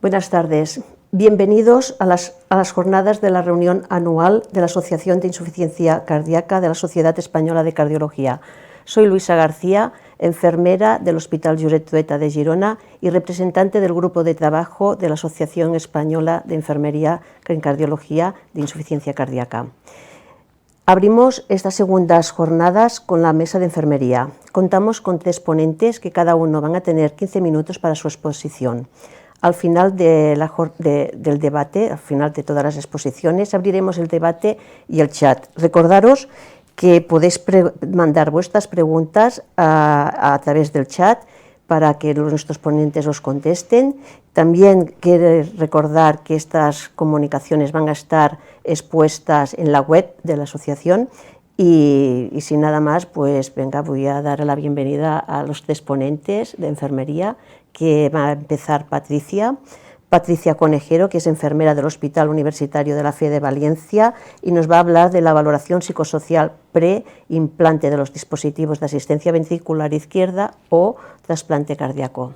Buenas tardes. Bienvenidos a las jornadas de la reunión anual de la Asociación de Insuficiencia Cardíaca de la Sociedad Española de Cardiología. Soy Luisa García, enfermera del Hospital Josep Trueta de Girona y representante del grupo de trabajo de la Asociación Española de Enfermería en Cardiología de Insuficiencia Cardíaca. Abrimos estas segundas jornadas con la mesa de enfermería. Contamos con 3 ponentes que cada uno van a tener 15 minutos para su exposición. Al final del debate, al final de todas las exposiciones, abriremos el debate y el chat. Recordaros que podéis mandar vuestras preguntas a través del chat para que nuestros ponentes os contesten. También quiero recordar que estas comunicaciones van a estar expuestas en la web de la asociación y sin nada más, pues venga, voy a dar la bienvenida a los 3 ponentes de enfermería, que va a empezar Patricia Conejero, que es enfermera del Hospital Universitario de la Fe de Valencia y nos va a hablar de la valoración psicosocial pre-implante de los dispositivos de asistencia ventricular izquierda o trasplante cardíaco.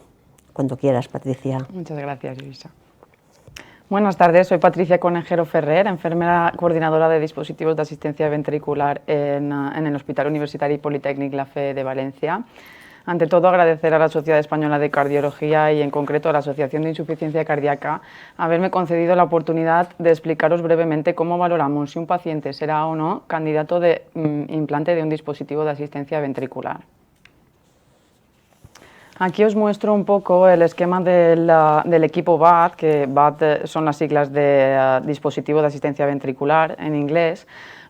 Cuando quieras, Patricia. Muchas gracias, Luisa. Buenas tardes, soy Patricia Conejero Ferrer, enfermera coordinadora de dispositivos de asistencia ventricular en el Hospital Universitario Politécnic La Fe de Valencia. Ante todo, agradecer a la Sociedad Española de Cardiología y en concreto a la Asociación de Insuficiencia Cardíaca haberme concedido la oportunidad de explicaros brevemente cómo valoramos si un paciente será o no candidato de implante de un dispositivo de asistencia ventricular. Aquí os muestro un poco el esquema del equipo VAD, que VAD son las siglas de dispositivo de asistencia ventricular en inglés.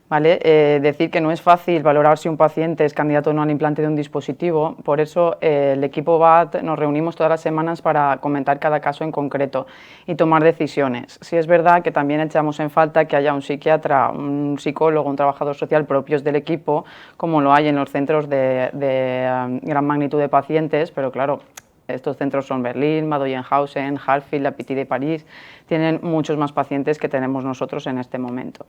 ¿Vale? Decir que no es fácil valorar si un paciente es candidato o no al implante de un dispositivo, por eso el equipo VAD nos reunimos todas las semanas para comentar cada caso en concreto y tomar decisiones. Sí es verdad que también echamos en falta que haya un psiquiatra, un psicólogo, un trabajador social propios del equipo, como lo hay en los centros de gran magnitud de pacientes, pero claro, estos centros son Berlín, Madoyenhausen, Hartfield, la Pitié de París, tienen muchos más pacientes que tenemos nosotros en este momento.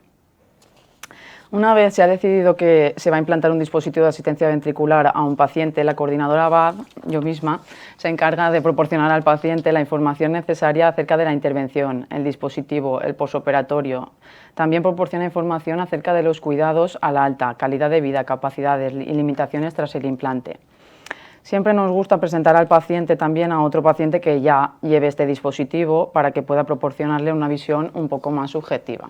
Una vez se ha decidido que se va a implantar un dispositivo de asistencia ventricular a un paciente, la coordinadora VAD, yo misma, se encarga de proporcionar al paciente la información necesaria acerca de la intervención, el dispositivo, el posoperatorio. También proporciona información acerca de los cuidados a la alta, calidad de vida, capacidades y limitaciones tras el implante. Siempre nos gusta presentar al paciente también a otro paciente que ya lleve este dispositivo para que pueda proporcionarle una visión un poco más subjetiva.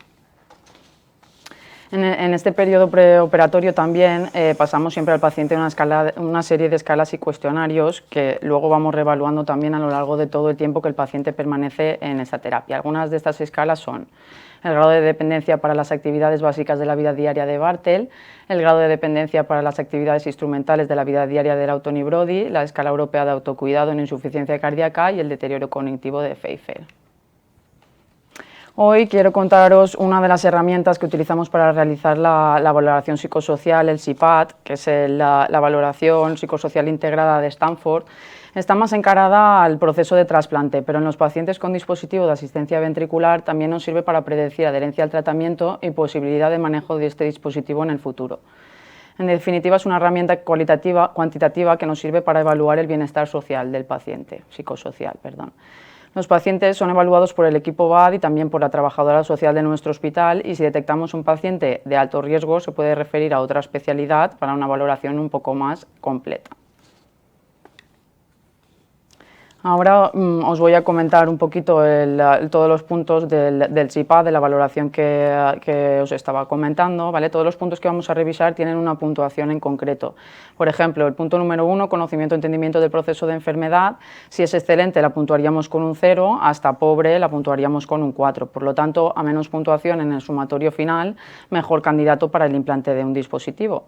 En este periodo preoperatorio también pasamos siempre al paciente una serie de escalas y cuestionarios que luego vamos reevaluando también a lo largo de todo el tiempo que el paciente permanece en esta terapia. Algunas de estas escalas son el grado de dependencia para las actividades básicas de la vida diaria de Bartel, el grado de dependencia para las actividades instrumentales de la vida diaria del Autoni-Brody, la escala europea de autocuidado en insuficiencia cardíaca y el deterioro cognitivo de Pfeiffer. Hoy quiero contaros una de las herramientas que utilizamos para realizar la valoración psicosocial, el SIPAT, que es la valoración psicosocial integrada de Stanford. Está más encarada al proceso de trasplante, pero en los pacientes con dispositivo de asistencia ventricular también nos sirve para predecir adherencia al tratamiento y posibilidad de manejo de este dispositivo en el futuro. En definitiva, es una herramienta cuantitativa que nos sirve para evaluar el bienestar social del paciente, psicosocial, perdón. Los pacientes son evaluados por el equipo VAD y también por la trabajadora social de nuestro hospital y si detectamos un paciente de alto riesgo se puede referir a otra especialidad para una valoración un poco más completa. Ahora os voy a comentar un poquito todos los puntos del SIPAT, de la valoración que os estaba comentando, ¿vale? Todos los puntos que vamos a revisar tienen una puntuación en concreto. Por ejemplo, el punto número 1, conocimiento, entendimiento del proceso de enfermedad. Si es excelente, la puntuaríamos con un 0, hasta pobre la puntuaríamos con un 4. Por lo tanto, a menos puntuación en el sumatorio final, mejor candidato para el implante de un dispositivo.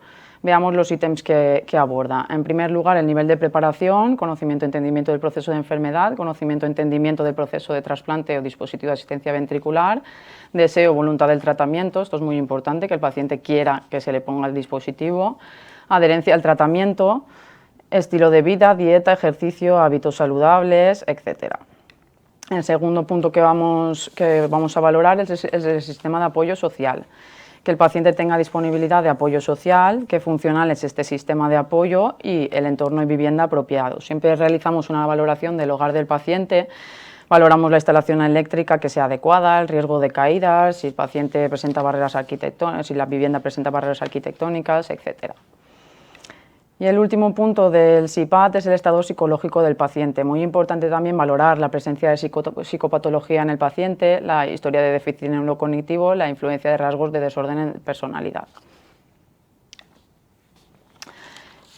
Veamos los ítems que aborda. En primer lugar, el nivel de preparación, conocimiento, entendimiento del proceso de enfermedad, conocimiento, entendimiento del proceso de trasplante o dispositivo de asistencia ventricular, deseo, voluntad del tratamiento, esto es muy importante, que el paciente quiera que se le ponga el dispositivo, adherencia al tratamiento, estilo de vida, dieta, ejercicio, hábitos saludables, etc. El segundo punto que vamos a valorar es el sistema de apoyo social. Que el paciente tenga disponibilidad de apoyo social, que funcional es este sistema de apoyo y el entorno y vivienda apropiado. Siempre realizamos una valoración del hogar del paciente Valoramos la instalación eléctrica que sea adecuada, el riesgo de caídas, si el paciente presenta barreras arquitectónicas, si la vivienda presenta barreras arquitectónicas, etc. Y el último punto del SIPAT es el estado psicológico del paciente. Muy importante también valorar la presencia de psicopatología en el paciente, la historia de déficit neurocognitivo, la influencia de rasgos de desorden en personalidad.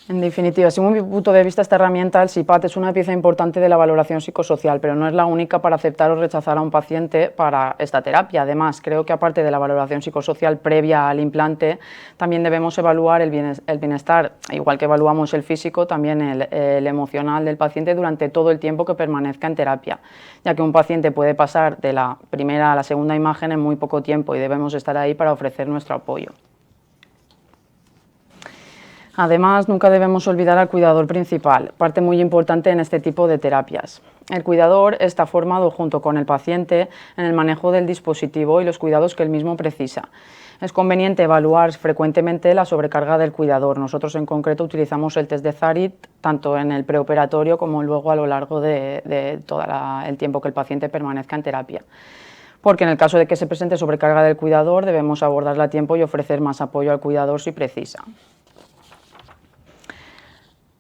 En definitiva, según mi punto de vista, esta herramienta, el SIPAT, es una pieza importante de la valoración psicosocial, pero no es la única para aceptar o rechazar a un paciente para esta terapia. Además, creo que aparte de la valoración psicosocial previa al implante, también debemos evaluar el bienestar, igual que evaluamos el físico, también el emocional del paciente durante todo el tiempo que permanezca en terapia, ya que un paciente puede pasar de la primera a la segunda imagen en muy poco tiempo y debemos estar ahí para ofrecer nuestro apoyo. Además, nunca debemos olvidar al cuidador principal, parte muy importante en este tipo de terapias. El cuidador está formado junto con el paciente en el manejo del dispositivo y los cuidados que él mismo precisa. Es conveniente evaluar frecuentemente la sobrecarga del cuidador. Nosotros en concreto utilizamos el test de Zarit tanto en el preoperatorio como luego a lo largo de todo el tiempo que el paciente permanezca en terapia. Porque en el caso de que se presente sobrecarga del cuidador debemos abordarla a tiempo y ofrecer más apoyo al cuidador si precisa.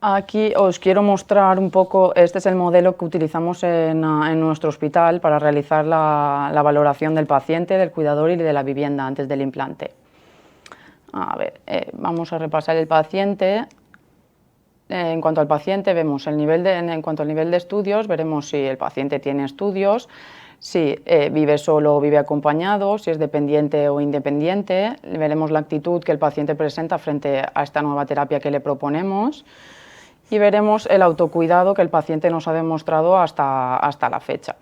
Aquí os quiero mostrar un poco, este es el modelo que utilizamos en nuestro hospital para realizar la valoración del paciente, del cuidador y de la vivienda antes del implante. A ver, vamos a repasar el paciente. En cuanto al paciente, vemos en cuanto al nivel de estudios, veremos si el paciente tiene estudios, si vive solo o vive acompañado, si es dependiente o independiente. Veremos la actitud que el paciente presenta frente a esta nueva terapia que le proponemos. Y veremos el autocuidado que el paciente nos ha demostrado hasta la fecha.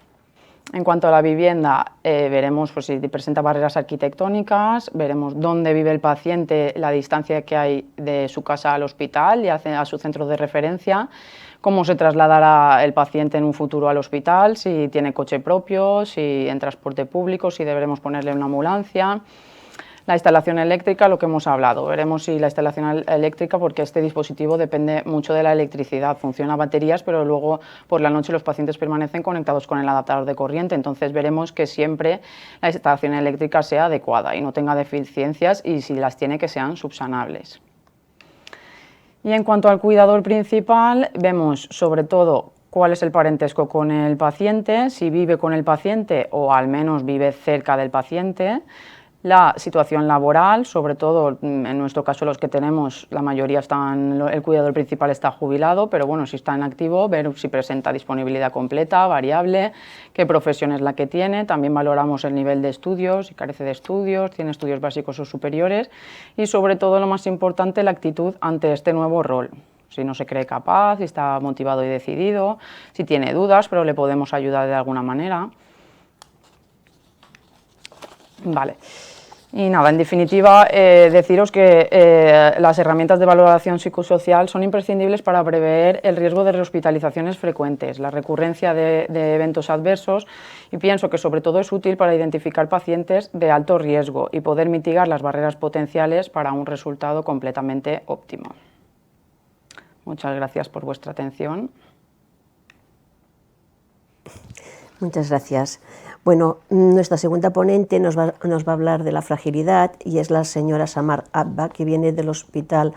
En cuanto a la vivienda, veremos pues, si presenta barreras arquitectónicas, veremos dónde vive el paciente, la distancia que hay de su casa al hospital y a su centro de referencia, cómo se trasladará el paciente en un futuro al hospital, si tiene coche propio, si en transporte público, si deberemos ponerle una ambulancia. La instalación eléctrica, lo que hemos hablado, veremos si la instalación eléctrica, porque este dispositivo depende mucho de la electricidad, funciona a baterías, pero luego por la noche los pacientes permanecen conectados con el adaptador de corriente, entonces veremos que siempre la instalación eléctrica sea adecuada y no tenga deficiencias y si las tiene que sean subsanables. Y en cuanto al cuidador principal, vemos sobre todo cuál es el parentesco con el paciente, si vive con el paciente o al menos vive cerca del paciente. La situación laboral, sobre todo en nuestro caso los que tenemos, la mayoría el cuidador principal está jubilado, pero bueno, si está en activo, ver si presenta disponibilidad completa, variable, qué profesión es la que tiene, también valoramos el nivel de estudios, si carece de estudios, tiene estudios básicos o superiores y sobre todo lo más importante, la actitud ante este nuevo rol. Si no se cree capaz, si está motivado y decidido, si tiene dudas, pero le podemos ayudar de alguna manera. Vale. Y nada, en definitiva, deciros que las herramientas de valoración psicosocial son imprescindibles para prever el riesgo de rehospitalizaciones frecuentes, la recurrencia de eventos adversos y pienso que sobre todo es útil para identificar pacientes de alto riesgo y poder mitigar las barreras potenciales para un resultado completamente óptimo. Muchas gracias por vuestra atención. Muchas gracias. Bueno, nuestra segunda ponente nos va a hablar de la fragilidad y es la señora Samar Abba, que viene del Hospital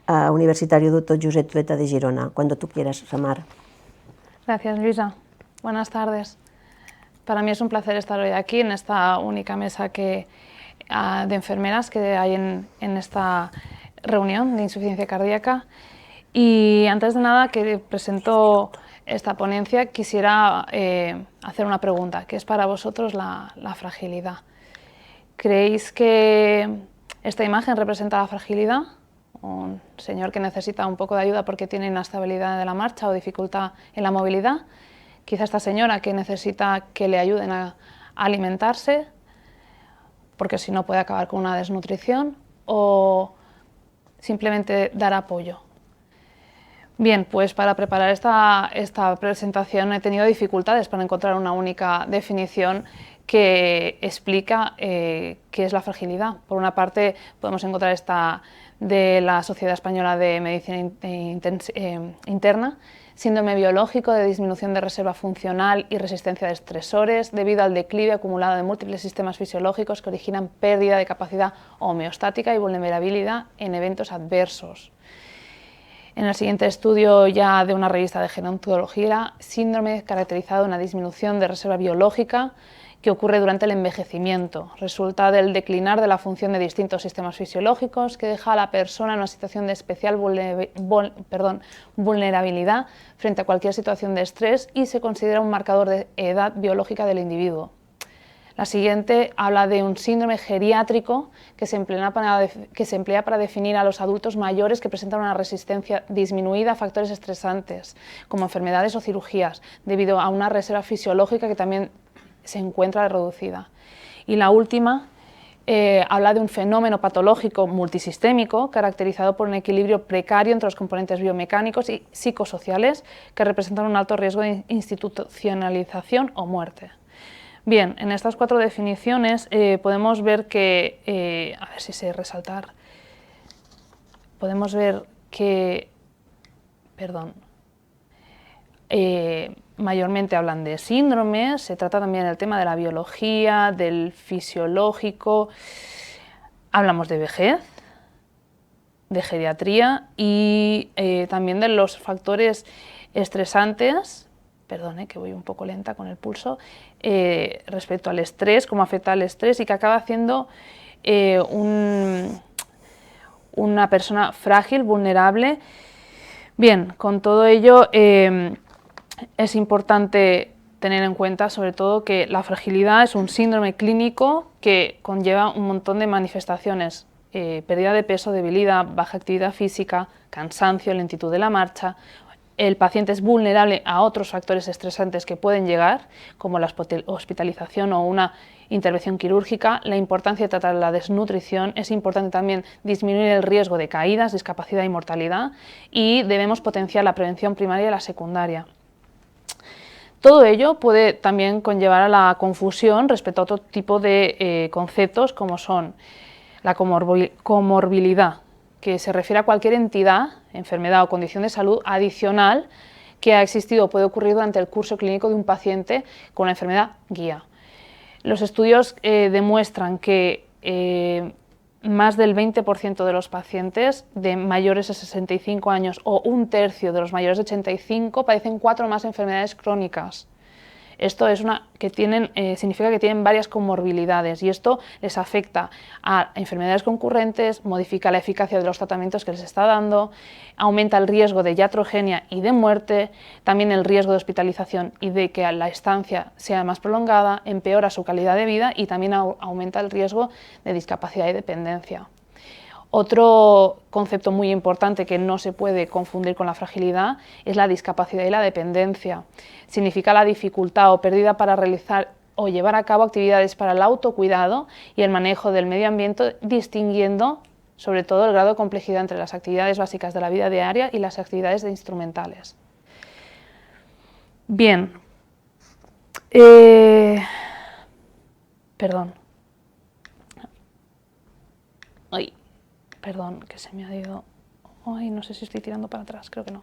Universitario Dr. Josep Trueta de Girona. Cuando tú quieras, Samar. Gracias, Luisa. Buenas tardes. Para mí es un placer estar hoy aquí en esta única mesa de enfermeras que hay en esta reunión de insuficiencia cardíaca. Y antes de nada, que presento esta ponencia, quisiera hacer una pregunta, ¿qué es para vosotros la fragilidad? ¿Creéis que esta imagen representa la fragilidad? Un señor que necesita un poco de ayuda porque tiene inestabilidad de la marcha o dificultad en la movilidad. Quizá esta señora que necesita que le ayuden a alimentarse, porque si no puede acabar con una desnutrición, o simplemente dar apoyo. Bien, pues para preparar esta presentación he tenido dificultades para encontrar una única definición que explica qué es la fragilidad. Por una parte podemos encontrar esta de la Sociedad Española de Medicina Interna, síndrome biológico de disminución de reserva funcional y resistencia de estresores debido al declive acumulado de múltiples sistemas fisiológicos que originan pérdida de capacidad homeostática y vulnerabilidad en eventos adversos. En el siguiente estudio ya de una revista de gerontología, síndrome caracterizado de una disminución de reserva biológica que ocurre durante el envejecimiento. Resulta del declinar de la función de distintos sistemas fisiológicos que deja a la persona en una situación de especial vulnerabilidad frente a cualquier situación de estrés y se considera un marcador de edad biológica del individuo. La siguiente habla de un síndrome geriátrico que se emplea para definir a los adultos mayores que presentan una resistencia disminuida a factores estresantes, como enfermedades o cirugías, debido a una reserva fisiológica que también se encuentra reducida. Y la última habla de un fenómeno patológico multisistémico caracterizado por un equilibrio precario entre los componentes biomecánicos y psicosociales que representan un alto riesgo de institucionalización o muerte. Bien, en estas 4 definiciones podemos ver que, a ver si sé resaltar, podemos ver que, mayormente hablan de síndromes, se trata también el tema de la biología, del fisiológico, hablamos de vejez, de geriatría y también de los factores estresantes, perdón, que voy un poco lenta con el pulso, respecto al estrés, cómo afecta al estrés y que acaba haciendo una persona frágil, vulnerable. Bien, con todo ello es importante tener en cuenta sobre todo que la fragilidad es un síndrome clínico que conlleva un montón de manifestaciones, pérdida de peso, debilidad, baja actividad física, cansancio, lentitud de la marcha. El paciente es vulnerable a otros factores estresantes que pueden llegar, como la hospitalización o una intervención quirúrgica. La importancia de tratar la desnutrición, es importante también disminuir el riesgo de caídas, discapacidad y mortalidad, y debemos potenciar la prevención primaria y la secundaria. Todo ello puede también conllevar a la confusión respecto a otro tipo de conceptos como son la comorbilidad, que se refiere a cualquier entidad, enfermedad o condición de salud adicional que ha existido o puede ocurrir durante el curso clínico de un paciente con la enfermedad guía. Los estudios demuestran que más del 20% de los pacientes de mayores de 65 años o un tercio de los mayores de 85 padecen 4 o más enfermedades crónicas. Esto es significa que tienen varias comorbilidades y esto les afecta a enfermedades concurrentes, modifica la eficacia de los tratamientos que les está dando, aumenta el riesgo de iatrogenia y de muerte, también el riesgo de hospitalización y de que la estancia sea más prolongada, empeora su calidad de vida y también aumenta el riesgo de discapacidad y dependencia. Otro concepto muy importante que no se puede confundir con la fragilidad es la discapacidad y la dependencia. Significa la dificultad o pérdida para realizar o llevar a cabo actividades para el autocuidado y el manejo del medio ambiente, distinguiendo sobre todo el grado de complejidad entre las actividades básicas de la vida diaria y las actividades instrumentales. Bien, Perdón, que se me ha ido. Ay, no sé si estoy tirando para atrás, creo que no.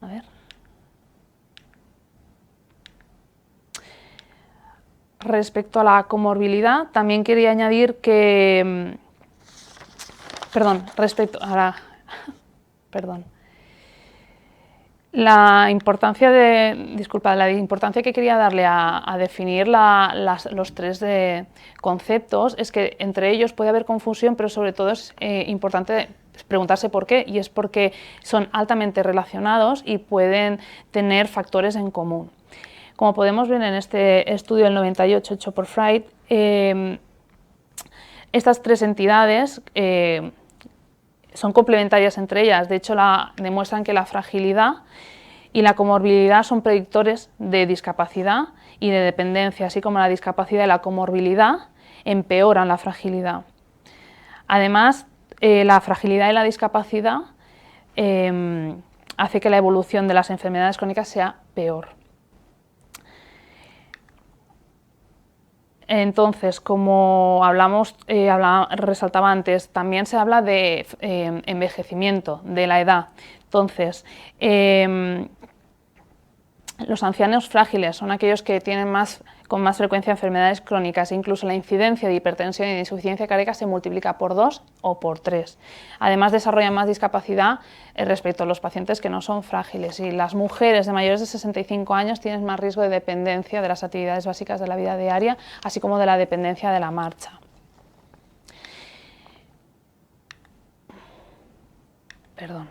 A ver. Respecto a la comorbilidad, también quería añadir que. La importancia que quería darle a definir los 3 conceptos es que entre ellos puede haber confusión, pero sobre todo es importante preguntarse por qué, y es porque son altamente relacionados y pueden tener factores en común. Como podemos ver en este estudio del 98 hecho por Freud, estas 3 entidades son complementarias entre ellas. De hecho, demuestran que la fragilidad y la comorbilidad son predictores de discapacidad y de dependencia, así como la discapacidad y la comorbilidad empeoran la fragilidad. Además, la fragilidad y la discapacidad hace que la evolución de las enfermedades crónicas sea peor. Entonces, como resaltaba antes, también se habla de envejecimiento, de la edad. Entonces, los ancianos frágiles son aquellos que tienen con más frecuencia enfermedades crónicas, e incluso la incidencia de hipertensión y de insuficiencia cardíaca se multiplica por 2 o por 3. Además, desarrollan más discapacidad respecto a los pacientes que no son frágiles, y las mujeres de mayores de 65 años tienen más riesgo de dependencia de las actividades básicas de la vida diaria, así como de la dependencia de la marcha. Perdón.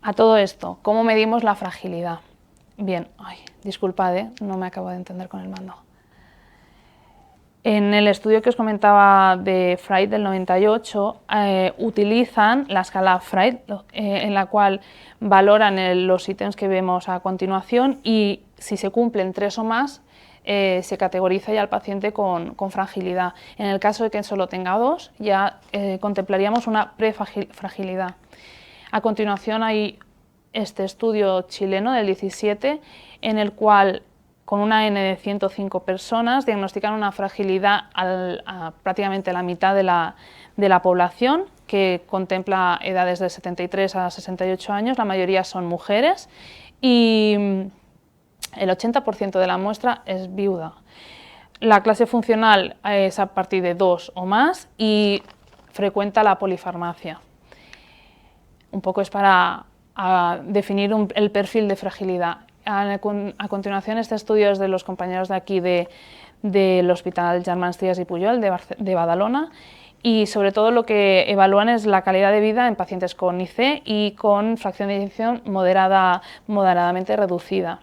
A todo esto, ¿cómo medimos la fragilidad? Bien, disculpad, no me acabo de entender con el mando. En el estudio que os comentaba de Fried del 98, utilizan la escala Fried, en la cual valoran los ítems que vemos a continuación, y si se cumplen 3 o más, se categoriza ya al paciente con fragilidad. En el caso de que solo tenga 2, ya contemplaríamos una prefragilidad. A continuación hay este estudio chileno del 17, en el cual con una N de 105 personas diagnostican una fragilidad a prácticamente la mitad de la población, que contempla edades de 73 a 68 años, la mayoría son mujeres, y el 80% de la muestra es viuda. La clase funcional es a partir de 2 o más y frecuenta la polifarmacia. Un poco es para definir el perfil de fragilidad. A continuación, este estudio es de los compañeros de aquí del Hospital Germán Trias i Pujol de Badalona, y sobre todo lo que evalúan es la calidad de vida en pacientes con IC y con fracción de eyección moderadamente reducida.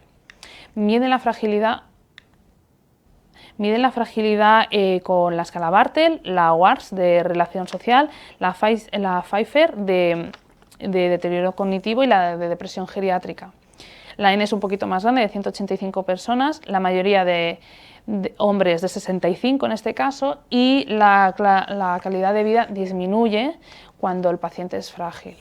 Miden la fragilidad con la escala Bartel, la WARS de relación social, la Pfeiffer de deterioro cognitivo y la de depresión geriátrica. La N es un poquito más grande, de 185 personas, la mayoría de hombres de 65 en este caso, y la calidad de vida disminuye cuando el paciente es frágil.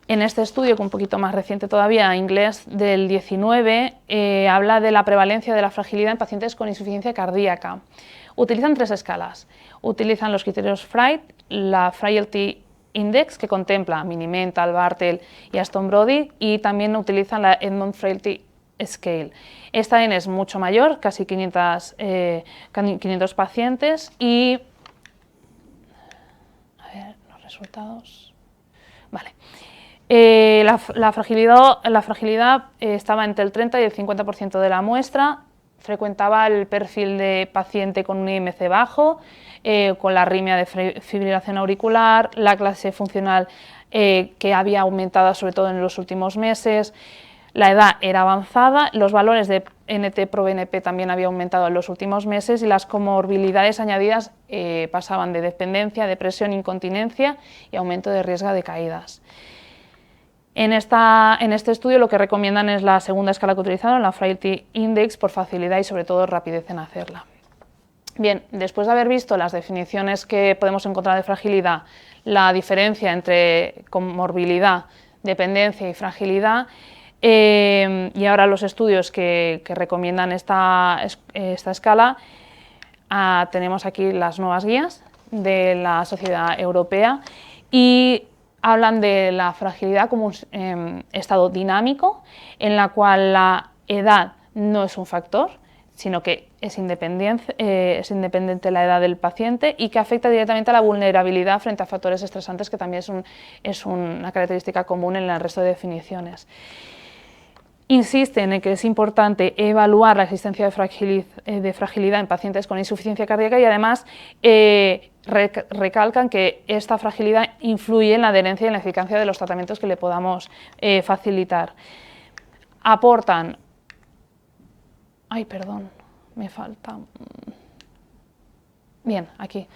En este estudio, que un poquito más reciente todavía, inglés del 19, habla de la prevalencia de la fragilidad en pacientes con insuficiencia cardíaca. Utilizan 3 escalas. Utilizan los criterios Fried, la Frailty Index, que contempla Mini-Mental, Bartel y Aston Brody, y también utilizan la Edmond Frailty Scale. Esta N es mucho mayor, casi 500 pacientes, y a ver los resultados. Vale. La fragilidad estaba entre el 30 y el 50% de la muestra, frecuentaba el perfil de paciente con un IMC bajo, con la arritmia de fibrilación auricular, la clase funcional que había aumentado sobre todo en los últimos meses, la edad era avanzada, los valores de NT-proBNP también habían aumentado en los últimos meses, y las comorbilidades añadidas pasaban de dependencia, depresión, incontinencia y aumento de riesgo de caídas. En este estudio lo que recomiendan es la segunda escala que utilizaron, la Frailty Index, por facilidad y sobre todo rapidez en hacerla. Bien, después de haber visto las definiciones que podemos encontrar de fragilidad, la diferencia entre comorbilidad, dependencia y fragilidad, y ahora los estudios que recomiendan esta escala, tenemos aquí las nuevas guías de la Sociedad Europea, y hablan de la fragilidad como un estado dinámico, en la cual la edad no es un factor, sino que es independiente la edad del paciente, y que afecta directamente a la vulnerabilidad frente a factores estresantes, que también es una característica común en el resto de definiciones. Insisten en que es importante evaluar la existencia de fragilidad en pacientes con insuficiencia cardíaca, y además recalcan que esta fragilidad influye en la adherencia y en la eficacia de los tratamientos que le podamos facilitar. Aportan... Ay, perdón, me falta... Bien, aquí.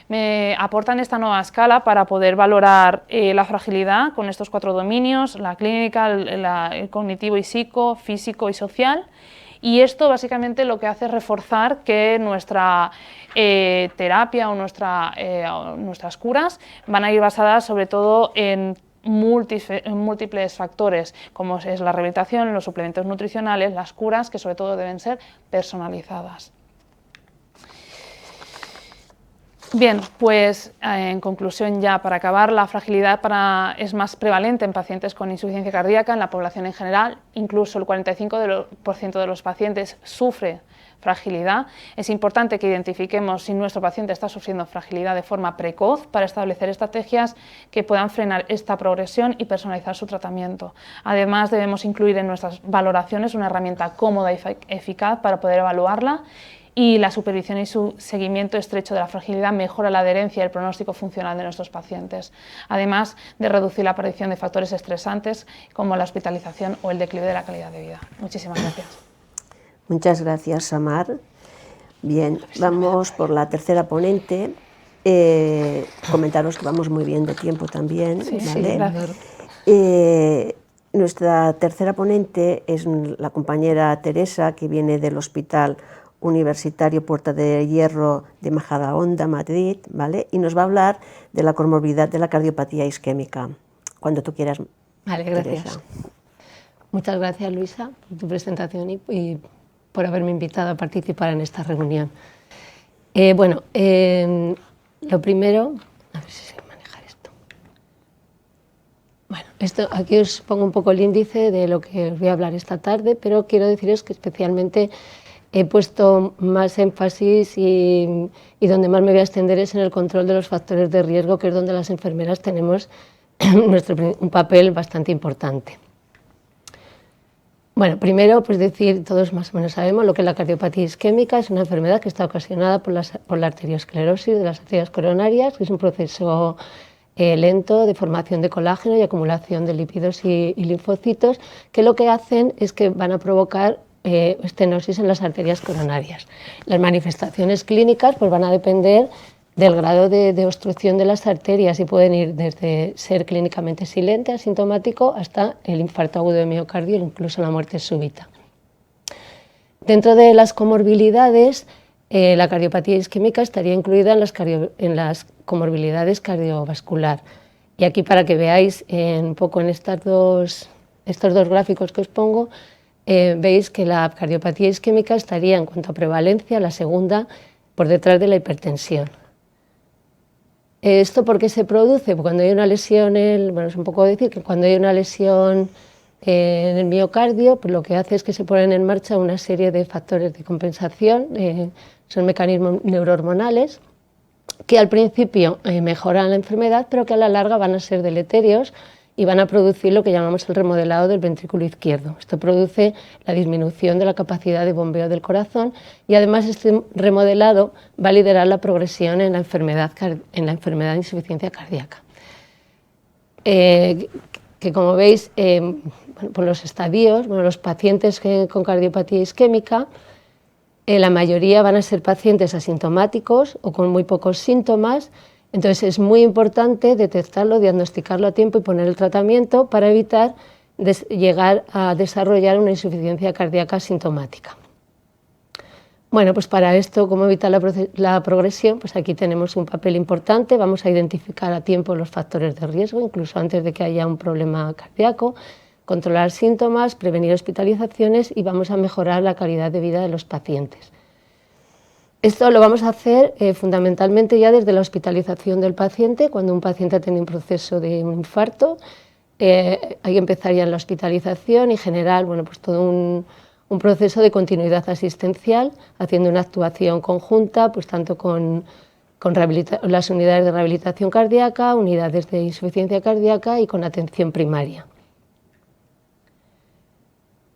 Me aportan esta nueva escala para poder valorar la fragilidad con estos 4 dominios: la clínica, el cognitivo y psico, físico y social. Y esto básicamente lo que hace es reforzar que nuestra terapia o nuestras curas van a ir basadas sobre todo en múltiples factores, como es la rehabilitación, los suplementos nutricionales, las curas, que sobre todo deben ser personalizadas. Bien, pues en conclusión ya para acabar, la fragilidad es más prevalente en pacientes con insuficiencia cardíaca, en la población en general, incluso el 45% de los pacientes sufre fragilidad. Es importante que identifiquemos si nuestro paciente está sufriendo fragilidad de forma precoz para establecer estrategias que puedan frenar esta progresión y personalizar su tratamiento. Además, debemos incluir en nuestras valoraciones una herramienta cómoda y eficaz para poder evaluarla, y la supervisión y su seguimiento estrecho de la fragilidad mejora la adherencia y el pronóstico funcional de nuestros pacientes, además de reducir la aparición de factores estresantes como la hospitalización o el declive de la calidad de vida. Muchísimas gracias. Muchas gracias, Samar. Bien, vamos por la tercera ponente. Comentaros que vamos muy bien de tiempo también. Sí, ¿vale? sí, gracias. Nuestra tercera ponente es la compañera Teresa, que viene del Hospital Universitario Puerta de Hierro de Majadahonda, Madrid, ¿vale? Y nos va a hablar de la comorbilidad de la cardiopatía isquémica. Cuando tú quieras. Vale, gracias. Teresa. Muchas gracias, Luisa, por tu presentación y por haberme invitado a participar en esta reunión. Lo primero, a ver si sé manejar esto. Bueno, aquí os pongo un poco el índice de lo que os voy a hablar esta tarde, pero quiero deciros que especialmente he puesto más énfasis y donde más me voy a extender es en el control de los factores de riesgo, que es donde las enfermeras tenemos un papel bastante importante. Bueno, primero, pues decir, todos más o menos sabemos lo que es la cardiopatía isquémica. Es una enfermedad que está ocasionada por la arteriosclerosis de las arterias coronarias, que es un proceso lento de formación de colágeno y acumulación de lípidos y linfocitos, que lo que hacen es que van a provocar estenosis en las arterias coronarias. Las manifestaciones clínicas pues van a depender del grado de obstrucción de las arterias y pueden ir desde ser clínicamente silente, asintomático, hasta el infarto agudo de miocardio e incluso la muerte súbita. Dentro de las comorbilidades, la cardiopatía isquémica estaría incluida en las comorbilidades cardiovascular. Y aquí, para que veáis un poco en estos dos gráficos que os pongo, veis que la cardiopatía isquémica estaría, en cuanto a prevalencia, la segunda por detrás de la hipertensión. ¿Esto por qué se produce? Pues cuando hay una lesión, es un poco decir que cuando hay una lesión en el miocardio, pues lo que hace es que se ponen en marcha una serie de factores de compensación, son mecanismos neurohormonales, que al principio mejoran la enfermedad, pero que a la larga van a ser deleterios y van a producir lo que llamamos el remodelado del ventrículo izquierdo. Esto produce la disminución de la capacidad de bombeo del corazón y además este remodelado va a liderar la progresión en la enfermedad de insuficiencia cardíaca. Que como veis, por los estadios, los pacientes con cardiopatía isquémica, la mayoría van a ser pacientes asintomáticos o con muy pocos síntomas. Entonces es muy importante detectarlo, diagnosticarlo a tiempo y poner el tratamiento para evitar llegar a desarrollar una insuficiencia cardíaca asintomática. Bueno, pues para esto, ¿cómo evitar la progresión? Pues aquí tenemos un papel importante, vamos a identificar a tiempo los factores de riesgo, incluso antes de que haya un problema cardíaco, controlar síntomas, prevenir hospitalizaciones y vamos a mejorar la calidad de vida de los pacientes. Esto lo vamos a hacer fundamentalmente ya desde la hospitalización del paciente. Cuando un paciente tiene un proceso de un infarto, hay que empezar ya en la hospitalización y generar pues todo un proceso de continuidad asistencial, haciendo una actuación conjunta, pues tanto con las unidades de rehabilitación cardíaca, unidades de insuficiencia cardíaca y con atención primaria.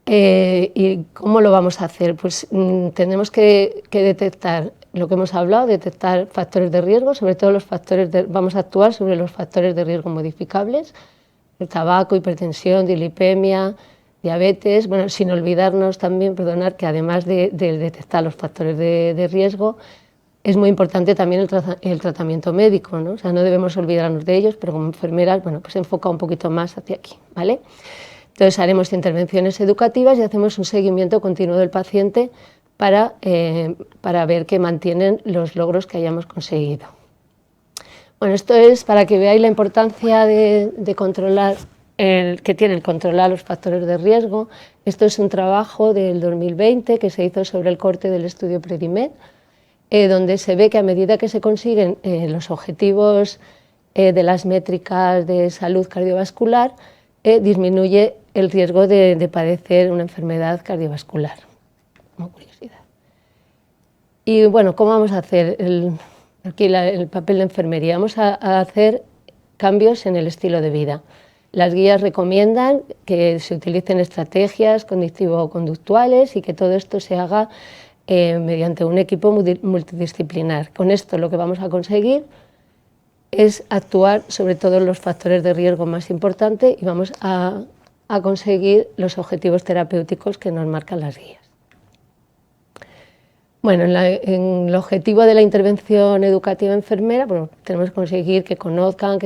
¿Y cómo lo vamos a hacer? Pues tenemos que detectar lo que hemos hablado, detectar factores de riesgo, sobre todo vamos a actuar sobre los factores de riesgo modificables, el tabaco, hipertensión, dilipemia, diabetes, bueno, sin olvidarnos también, que además de detectar los factores de riesgo, es muy importante también el tratamiento médico, ¿no? O sea, no debemos olvidarnos de ellos, pero como enfermeras, pues se enfoca un poquito más hacia aquí, ¿vale? Entonces haremos intervenciones educativas y hacemos un seguimiento continuo del paciente para ver que mantienen los logros que hayamos conseguido. Bueno, esto es para que veáis la importancia de controlar, que tiene el controlar los factores de riesgo. Esto es un trabajo del 2020 que se hizo sobre el corte del estudio Predimed, donde se ve que a medida que se consiguen los objetivos de las métricas de salud cardiovascular, disminuye el riesgo de padecer una enfermedad cardiovascular, como curiosidad. Y bueno, ¿cómo vamos a hacer aquí el papel de enfermería? Vamos a hacer cambios en el estilo de vida. Las guías recomiendan que se utilicen estrategias cognitivo-conductuales y que todo esto se haga mediante un equipo multidisciplinar. Con esto lo que vamos a conseguir es actuar sobre todos los factores de riesgo más importantes y vamos a conseguir los objetivos terapéuticos que nos marcan las guías. Bueno, en el objetivo de la intervención educativa enfermera, bueno, tenemos que conseguir que conozcan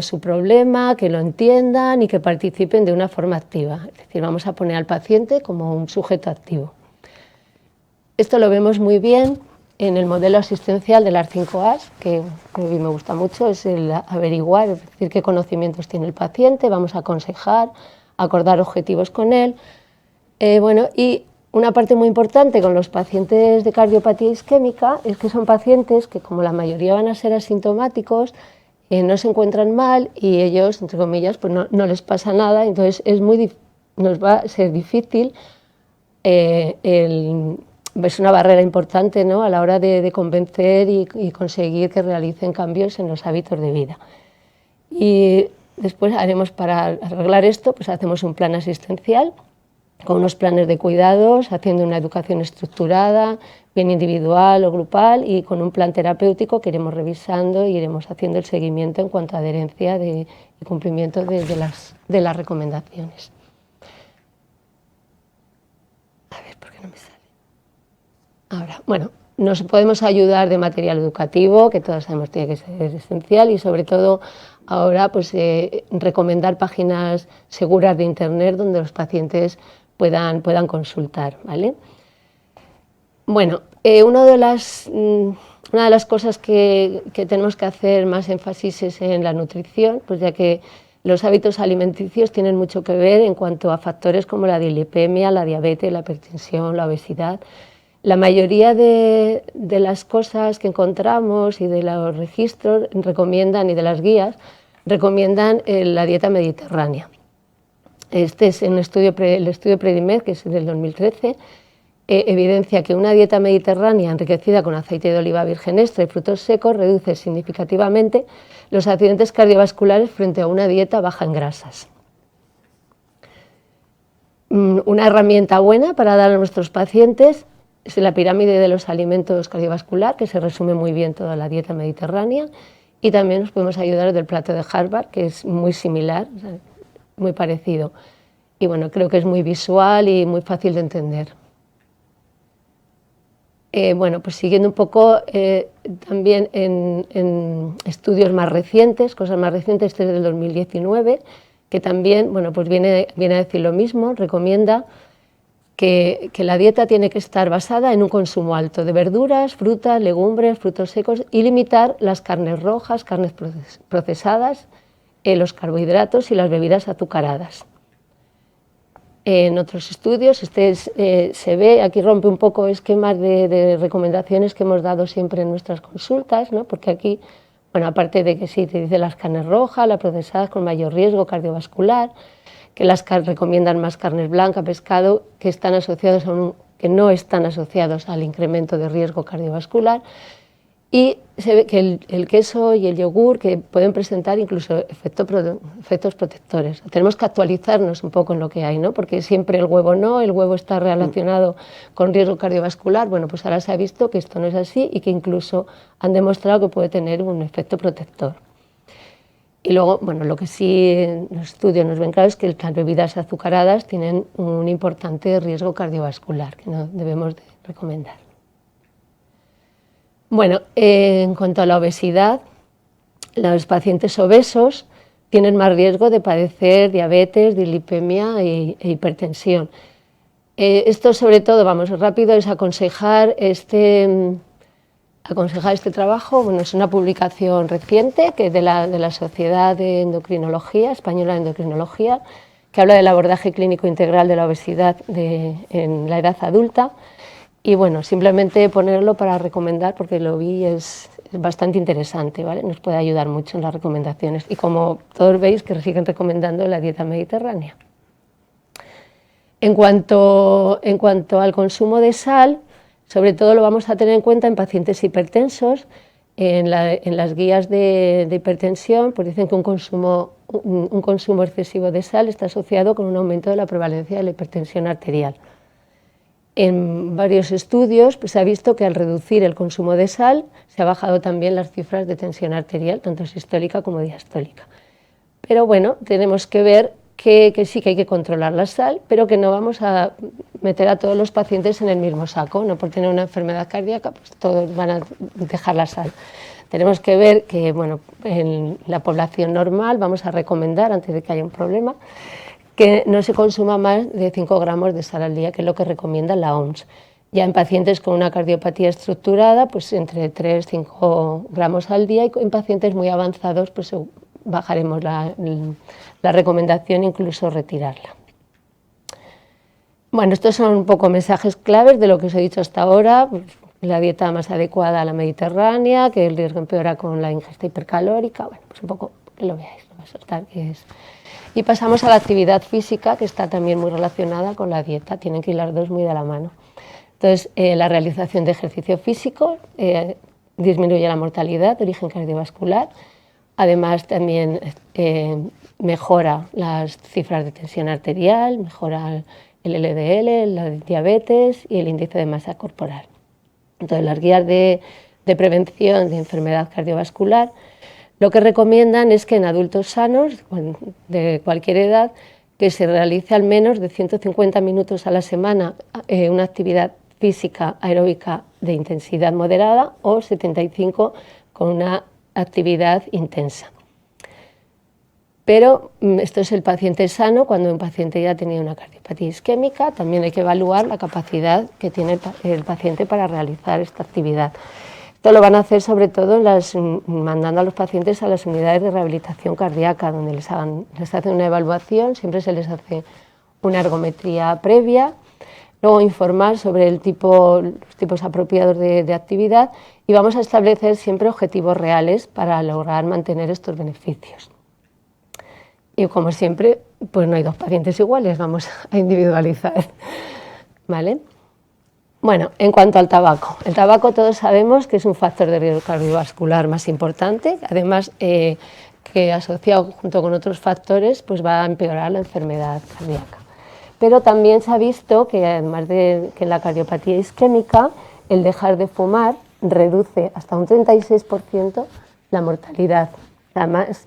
su problema, que lo entiendan y que participen de una forma activa. Es decir, vamos a poner al paciente como un sujeto activo. Esto lo vemos muy bien en el modelo asistencial de las 5 A's, que a mí me gusta mucho, es el averiguar, es decir, qué conocimientos tiene el paciente, vamos a aconsejar, acordar objetivos con él. Y una parte muy importante con los pacientes de cardiopatía isquémica es que son pacientes que, como la mayoría van a ser asintomáticos, no se encuentran mal y ellos, entre comillas, pues no les pasa nada, entonces nos va a ser difícil, es una barrera importante, ¿no?, a la hora de convencer y conseguir que realicen cambios en los hábitos de vida. Y después haremos, para arreglar esto, pues hacemos un plan asistencial con unos planes de cuidados, haciendo una educación estructurada, bien individual o grupal, y con un plan terapéutico que iremos revisando y iremos haciendo el seguimiento en cuanto a adherencia y cumplimiento de las recomendaciones. A ver, ¿por qué no me sale? Ahora, bueno, nos podemos ayudar de material educativo, que todos sabemos tiene que ser esencial, y sobre todo ahora pues recomendar páginas seguras de internet donde los pacientes puedan consultar, ¿vale? Bueno, una de las cosas que tenemos que hacer más énfasis es en la nutrición, pues ya que los hábitos alimenticios tienen mucho que ver en cuanto a factores como la dislipemia, la diabetes, la hipertensión, la obesidad. La mayoría de las cosas que encontramos y de los registros recomiendan, y de las guías, recomiendan la dieta mediterránea. Este es el estudio Predimed, que es del 2013, evidencia que una dieta mediterránea enriquecida con aceite de oliva virgen extra y frutos secos reduce significativamente los accidentes cardiovasculares frente a una dieta baja en grasas. Una herramienta buena para dar a nuestros pacientes es la pirámide de los alimentos cardiovascular, que se resume muy bien toda la dieta mediterránea, y también nos podemos ayudar del plato de Harvard, que es muy similar, o sea, muy parecido, y bueno, creo que es muy visual y muy fácil de entender. Pues siguiendo un poco también en estudios más recientes, cosas más recientes, este es del 2019, que también pues viene a decir lo mismo, recomienda que la dieta tiene que estar basada en un consumo alto de verduras, frutas, legumbres, frutos secos, y limitar las carnes rojas, carnes procesadas, los carbohidratos y las bebidas azucaradas. En otros estudios, se ve, aquí rompe un poco esquemas de recomendaciones que hemos dado siempre en nuestras consultas, ¿no? Porque aquí, bueno, aparte de que sí te dice las carnes rojas, las procesadas con mayor riesgo cardiovascular, que recomiendan más carnes blancas, pescado, que no están asociados al incremento de riesgo cardiovascular, y se ve que el queso y el yogur que pueden presentar incluso efectos protectores. Tenemos que actualizarnos un poco en lo que hay, ¿no? Porque siempre el huevo está relacionado con riesgo cardiovascular. Bueno, pues ahora se ha visto que esto no es así y que incluso han demostrado que puede tener un efecto protector. Y luego, bueno, lo que sí en los estudios nos ven claro es que las bebidas azucaradas tienen un importante riesgo cardiovascular que no debemos de recomendar. Bueno, en cuanto a la obesidad, los pacientes obesos tienen más riesgo de padecer diabetes, dislipemia e hipertensión. Esto sobre todo, vamos rápido, es aconsejar aconsejar este trabajo, bueno, es una publicación reciente que de la Sociedad de Endocrinología, Española de Endocrinología, que habla del abordaje clínico integral de la obesidad en la edad adulta. Y bueno, simplemente ponerlo para recomendar, porque lo vi, es bastante interesante, ¿vale? Nos puede ayudar mucho en las recomendaciones. Y como todos veis, que siguen recomendando la dieta mediterránea. En cuanto al consumo de sal, sobre todo lo vamos a tener en cuenta en pacientes hipertensos. En las guías de hipertensión pues dicen que un consumo excesivo de sal está asociado con un aumento de la prevalencia de la hipertensión arterial. En varios estudios pues, se ha visto que al reducir el consumo de sal se ha bajado también las cifras de tensión arterial, tanto sistólica como diastólica. Pero bueno, tenemos que ver que sí que hay que controlar la sal, pero que no vamos a meter a todos los pacientes en el mismo saco, no por tener una enfermedad cardíaca, pues todos van a dejar la sal. Tenemos que ver que, bueno, en la población normal vamos a recomendar, antes de que haya un problema, que no se consuma más de 5 gramos de sal al día, que es lo que recomienda la OMS. Ya en pacientes con una cardiopatía estructurada, pues entre 3 y 5 gramos al día, y en pacientes muy avanzados, pues bajaremos la recomendación, incluso retirarla. Bueno, estos son un poco mensajes claves de lo que os he dicho hasta ahora. Pues, la dieta más adecuada a la mediterránea, que el riesgo empeora con la ingesta hipercalórica. Bueno, pues un poco que lo veáis, no va a soltar qué es. Y pasamos a la actividad física, que está también muy relacionada con la dieta, tienen que ir las dos muy de la mano. Entonces, la realización de ejercicio físico disminuye la mortalidad de origen cardiovascular. Además, también mejora las cifras de tensión arterial, mejora el LDL, la diabetes y el índice de masa corporal. Entonces, las guías de prevención de enfermedad cardiovascular lo que recomiendan es que en adultos sanos, de cualquier edad, que se realice al menos de 150 minutos a la semana una actividad física aeróbica de intensidad moderada o 75 con una actividad intensa. Pero esto es el paciente sano. Cuando un paciente ya ha tenido una cardiopatía isquémica, también hay que evaluar la capacidad que tiene el paciente para realizar esta actividad. Esto lo van a hacer sobre todo mandando a los pacientes a las unidades de rehabilitación cardíaca, donde les hacen una evaluación, siempre se les hace una ergometría previa, luego informar sobre los tipos apropiados de actividad, y vamos a establecer siempre objetivos reales para lograr mantener estos beneficios. Y como siempre, pues no hay dos pacientes iguales, vamos a individualizar, ¿vale? Bueno, en cuanto al tabaco, el tabaco todos sabemos que es un factor de riesgo cardiovascular más importante, además que asociado junto con otros factores pues va a empeorar la enfermedad cardíaca. Pero también se ha visto que además de que en la cardiopatía isquémica, el dejar de fumar reduce hasta un 36% la mortalidad,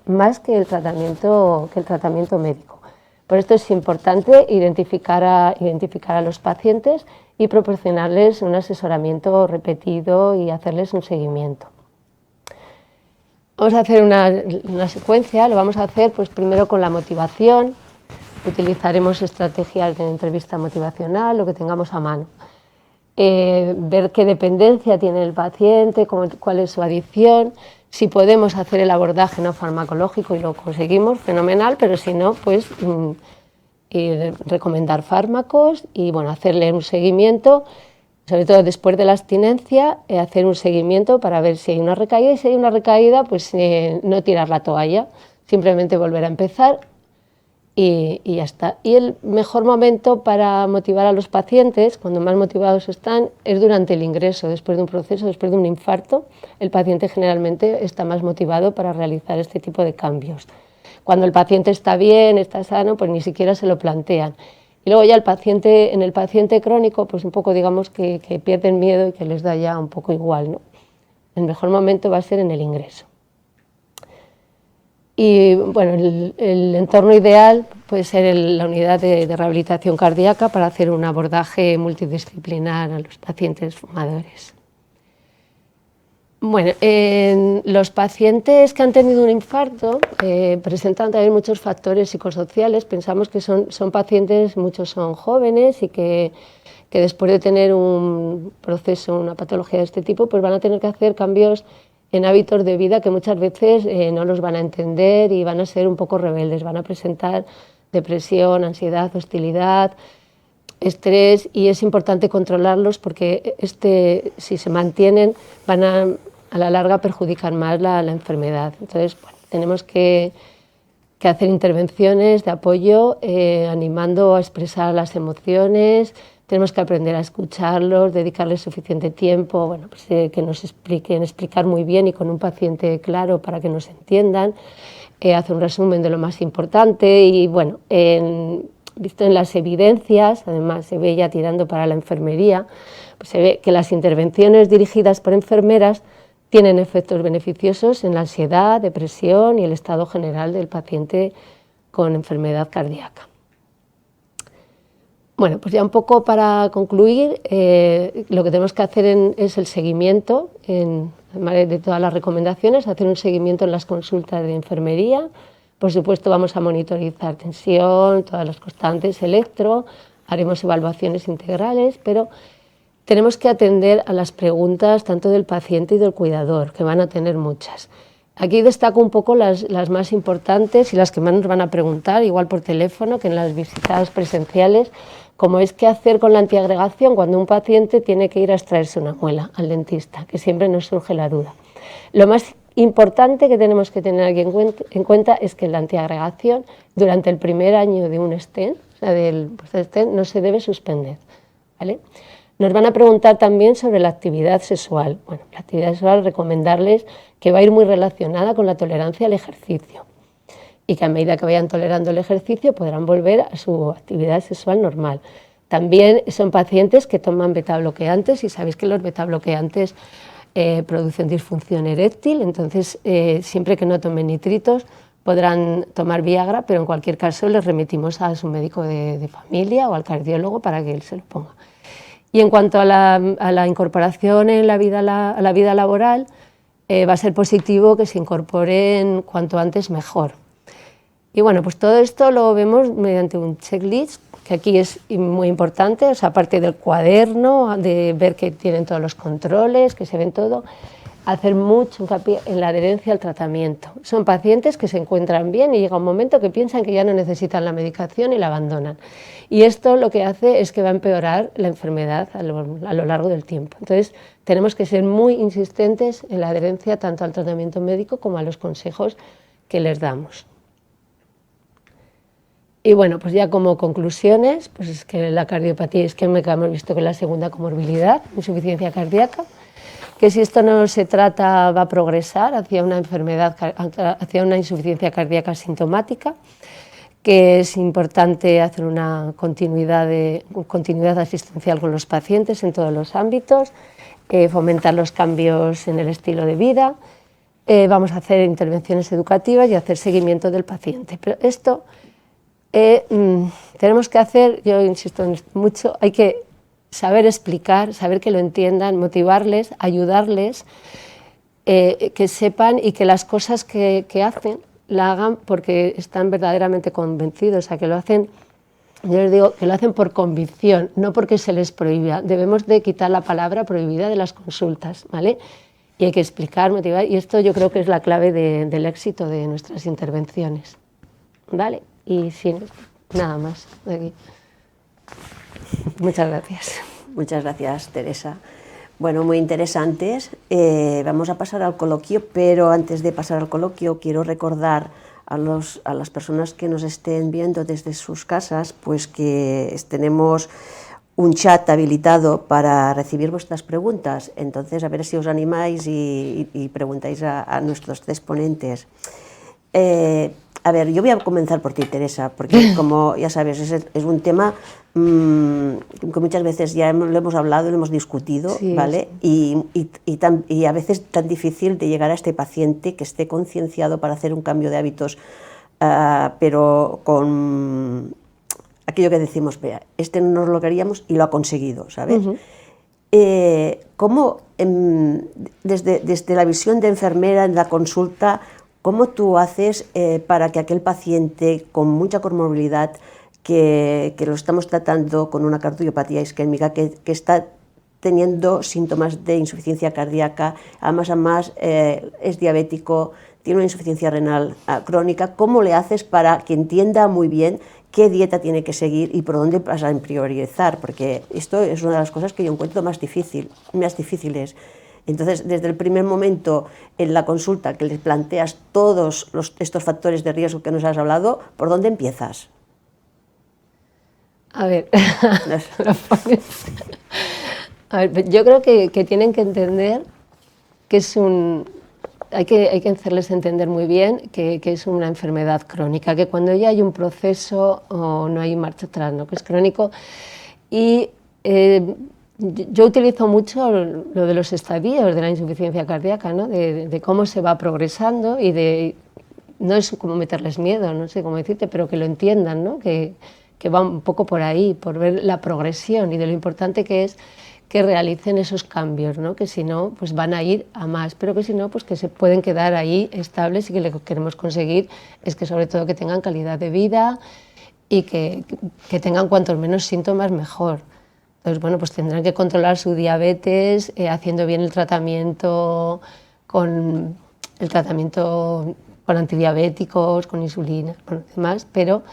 más que el tratamiento médico. Por esto es importante identificar a los pacientes y proporcionarles un asesoramiento repetido y hacerles un seguimiento. Vamos a hacer una secuencia, lo vamos a hacer pues primero con la motivación. Utilizaremos estrategias de entrevista motivacional, lo que tengamos a mano. Ver qué dependencia tiene el paciente, cuál es su adicción. Si podemos hacer el abordaje no farmacológico y lo conseguimos, fenomenal, pero si no, pues recomendar fármacos y bueno, hacerle un seguimiento, sobre todo después de la abstinencia, hacer un seguimiento para ver si hay una recaída, y si hay una recaída, pues no tirar la toalla, simplemente volver a empezar y ya está. Y el mejor momento para motivar a los pacientes, cuando más motivados están, es durante el ingreso, después de un proceso, después de un infarto. El paciente generalmente está más motivado para realizar este tipo de cambios. Cuando el paciente está bien, está sano, pues ni siquiera se lo plantean. Y luego ya en el paciente crónico, pues un poco digamos que pierden miedo y que les da ya un poco igual, ¿no? El mejor momento va a ser en el ingreso. Y bueno, el entorno ideal puede ser la unidad de rehabilitación cardíaca para hacer un abordaje multidisciplinar a los pacientes fumadores. Bueno, los pacientes que han tenido un infarto presentan también muchos factores psicosociales. Pensamos que son pacientes, muchos son jóvenes y que que después de tener un proceso, una patología de este tipo, pues van a tener que hacer cambios en hábitos de vida que muchas veces no los van a entender y van a ser un poco rebeldes, van a presentar depresión, ansiedad, hostilidad, estrés, y es importante controlarlos porque si se mantienen van a la larga perjudicar más la enfermedad. Entonces, bueno, tenemos que hacer intervenciones de apoyo, animando a expresar las emociones. Tenemos que aprender a escucharlos, dedicarles suficiente tiempo, bueno, pues, que nos explicar muy bien y con un paciente claro para que nos entiendan, hacer un resumen de lo más importante y, bueno, visto en las evidencias, además se ve ya tirando para la enfermería, pues se ve que las intervenciones dirigidas por enfermeras tienen efectos beneficiosos en la ansiedad, depresión y el estado general del paciente con enfermedad cardíaca. Bueno, pues ya un poco para concluir, lo que tenemos que hacer es el seguimiento de todas las recomendaciones, hacer un seguimiento en las consultas de enfermería. Por supuesto, vamos a monitorizar tensión, todas las constantes, electro, haremos evaluaciones integrales, pero tenemos que atender a las preguntas tanto del paciente y del cuidador, que van a tener muchas. Aquí destaco un poco las más importantes y las que más nos van a preguntar, igual por teléfono que en las visitas presenciales, como es qué hacer con la antiagregación cuando un paciente tiene que ir a extraerse una muela al dentista, que siempre nos surge la duda. Lo más importante que tenemos que tener aquí en cuenta es que la antiagregación durante el primer año de un stent, o sea, del stent, no se debe suspender, ¿vale? Nos van a preguntar también sobre la actividad sexual. Bueno, la actividad sexual, recomendarles que va a ir muy relacionada con la tolerancia al ejercicio y que a medida que vayan tolerando el ejercicio podrán volver a su actividad sexual normal. También son pacientes que toman betabloqueantes y sabéis que los betabloqueantes producen disfunción eréctil, entonces siempre que no tomen nitritos podrán tomar Viagra, pero en cualquier caso les remitimos a su médico de familia o al cardiólogo para que él se lo ponga. Y en cuanto a la incorporación en a la vida laboral, va a ser positivo que se incorporen cuanto antes mejor. Y bueno, pues todo esto lo vemos mediante un checklist, que aquí es muy importante, o sea, aparte del cuaderno, de ver que tienen todos los controles, que se ven todo, hacer mucho hincapié en la adherencia al tratamiento. Son pacientes que se encuentran bien y llega un momento que piensan que ya no necesitan la medicación y la abandonan. Y esto lo que hace es que va a empeorar la enfermedad a lo largo del tiempo. Entonces, tenemos que ser muy insistentes en la adherencia tanto al tratamiento médico como a los consejos que les damos. Y bueno, pues ya como conclusiones, pues es que la cardiopatía isquémica hemos visto que es la segunda comorbilidad, insuficiencia cardíaca, que si esto no se trata va a progresar hacia una enfermedad, hacia una insuficiencia cardíaca sintomática, que es importante hacer una continuidad asistencial con los pacientes en todos los ámbitos, fomentar los cambios en el estilo de vida, vamos a hacer intervenciones educativas y hacer seguimiento del paciente. Pero esto tenemos que hacer, yo insisto en esto mucho, hay que saber explicar, saber que lo entiendan, motivarles, ayudarles, que sepan y que las cosas que hacen la hagan porque están verdaderamente convencidos, o sea, que lo hacen, yo les digo, que lo hacen por convicción, no porque se les prohíba. Debemos de quitar la palabra prohibida de las consultas, ¿vale? Y hay que explicar, motivar, y esto yo creo que es la clave del éxito de nuestras intervenciones, ¿vale? Y sin nada más de aquí. Muchas gracias. Muchas gracias, Teresa. Bueno, muy interesantes. Vamos a pasar al coloquio, pero antes de pasar al coloquio quiero recordar a las personas que nos estén viendo desde sus casas, pues que tenemos un chat habilitado para recibir vuestras preguntas. Entonces, a ver si os animáis y preguntáis a nuestros tres ponentes. A ver, yo voy a comenzar por ti, Teresa, porque como ya sabes, es un tema que muchas veces ya lo hemos hablado, lo hemos discutido, sí, ¿vale? Sí. Y a veces tan difícil de llegar a este paciente que esté concienciado para hacer un cambio de hábitos, pero con aquello que decimos, vea, no nos lo queríamos y lo ha conseguido, ¿sabes? ¿Cómo, desde la visión de enfermera en la consulta, cómo tú haces para que aquel paciente con mucha comorbilidad que lo estamos tratando con una cardiopatía isquémica que está teniendo síntomas de insuficiencia cardíaca, además es diabético, tiene una insuficiencia renal crónica. ¿Cómo le haces para que entienda muy bien qué dieta tiene que seguir y por dónde vas a priorizar? Porque esto es una de las cosas que yo encuentro más difíciles. Entonces, desde el primer momento en la consulta que les planteas todos estos factores de riesgo que nos has hablado, ¿por dónde empiezas? A ver, yo creo que tienen que entender que es hay que hacerles entender muy bien que es una enfermedad crónica, que cuando ya hay un proceso no hay marcha atrás, ¿no? Que es crónico. Y yo utilizo mucho lo de los estadios de la insuficiencia cardíaca, ¿no? De cómo se va progresando y no es como meterles miedo, no sé cómo decirte, pero que lo entiendan, ¿no? Que va un poco por ahí, por ver la progresión y de lo importante que es que realicen esos cambios, ¿no? Que si no, pues van a ir a más, pero que si no, pues que se pueden quedar ahí estables y que lo que queremos conseguir es que sobre todo que tengan calidad de vida y que tengan cuantos menos síntomas mejor. Entonces, bueno, pues tendrán que controlar su diabetes haciendo bien el tratamiento con antidiabéticos, con insulina, bueno, demás, pero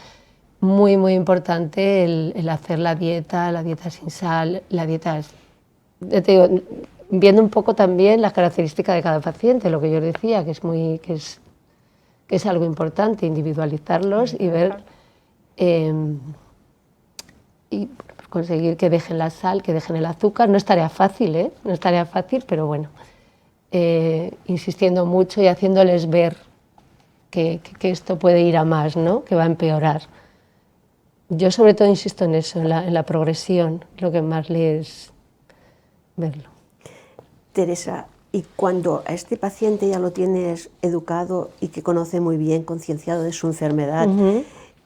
muy, muy importante el hacer la dieta sin sal, la dieta, te digo, viendo un poco también las características de cada paciente, lo que yo decía, que es algo importante, individualizarlos y ver y conseguir que dejen la sal, que dejen el azúcar. No es tarea fácil, no es tarea fácil, pero bueno, insistiendo mucho y haciéndoles ver que esto puede ir a más, ¿no? Que va a empeorar. Yo sobre todo insisto en eso, en la progresión, lo que más les verlo. Teresa, y cuando a este paciente ya lo tienes educado y que conoce muy bien, concienciado de su enfermedad,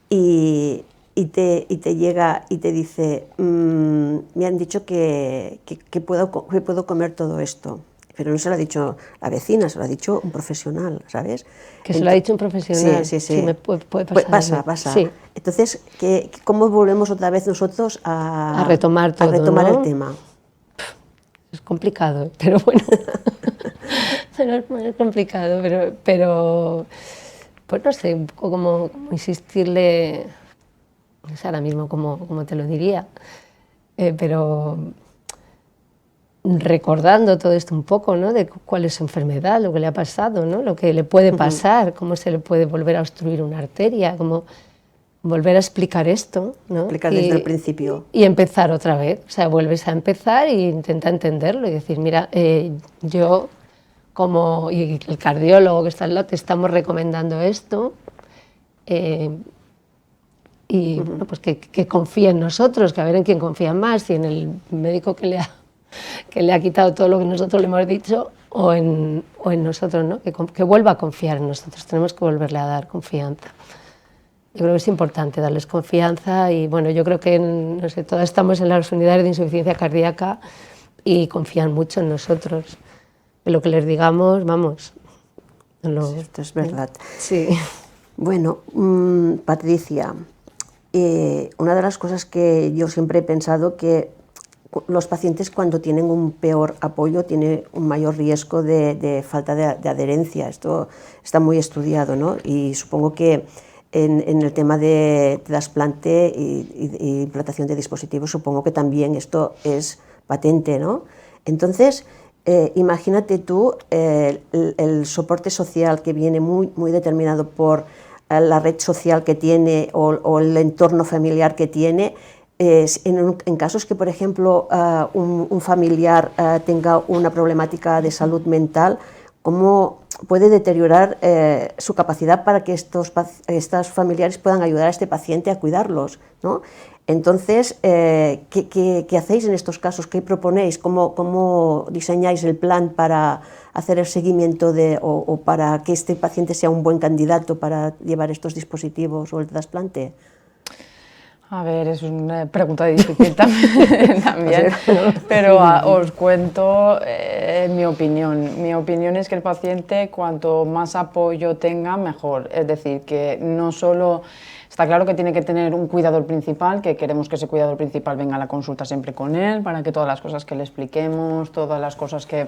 y te llega y te dice, me han dicho que puedo comer todo esto, pero no se lo ha dicho la vecina, se lo ha dicho un profesional, ¿sabes? Que se lo ha dicho un profesional. Sí. Sí, puede pasar. Pasa. Sí. Entonces, ¿cómo volvemos otra vez nosotros a retomar todo, ¿no? el tema? Es complicado, pero bueno. Es complicado, pero pues no sé, un poco como insistirle, no sé ahora mismo cómo te lo diría, pero recordando todo esto un poco, ¿no? De cuál es su enfermedad, lo que le ha pasado, ¿no? Lo que le puede pasar, cómo se le puede volver a obstruir una arteria, cómo volver a explicar esto, ¿no? Explicar desde el principio. Y empezar otra vez, o sea, vuelves a empezar e intenta entenderlo y decir, mira, yo y el cardiólogo que está al lado te estamos recomendando esto y bueno, pues que confíe en nosotros, que a ver en quién confía más, si en el médico que le ha quitado todo lo que nosotros le hemos dicho o en nosotros, ¿no? Que vuelva a confiar en nosotros, tenemos que volverle a dar confianza. Yo creo que es importante darles confianza y bueno, yo creo que no sé, todas estamos en las unidades de insuficiencia cardíaca y confían mucho en nosotros. En lo que les digamos, vamos. Esto es verdad. Sí. Bueno, Patricia, una de las cosas que yo siempre he pensado que los pacientes cuando tienen un peor apoyo tienen un mayor riesgo de falta de adherencia. Esto está muy estudiado, ¿no? Y supongo que en el tema de trasplante y implantación de dispositivos, supongo que también esto es patente, ¿no? Entonces, imagínate tú el soporte social que viene muy determinado por la red social que tiene o el entorno familiar que tiene. En casos que, por ejemplo, un familiar tenga una problemática de salud mental, ¿cómo puede deteriorar su capacidad para que estos familiares puedan ayudar a este paciente a cuidarlos, ¿no? Entonces, ¿qué hacéis en estos casos? ¿Qué proponéis? ¿Cómo diseñáis el plan para hacer el seguimiento o para que este paciente sea un buen candidato para llevar estos dispositivos o el trasplante? A ver, es una pregunta difícil también, pero os cuento mi opinión. Mi opinión es que el paciente, cuanto más apoyo tenga, mejor. Es decir, que no solo Está claro que tiene que tener un cuidador principal, que queremos que ese cuidador principal venga a la consulta siempre con él, para que todas las cosas que le expliquemos, todas las cosas que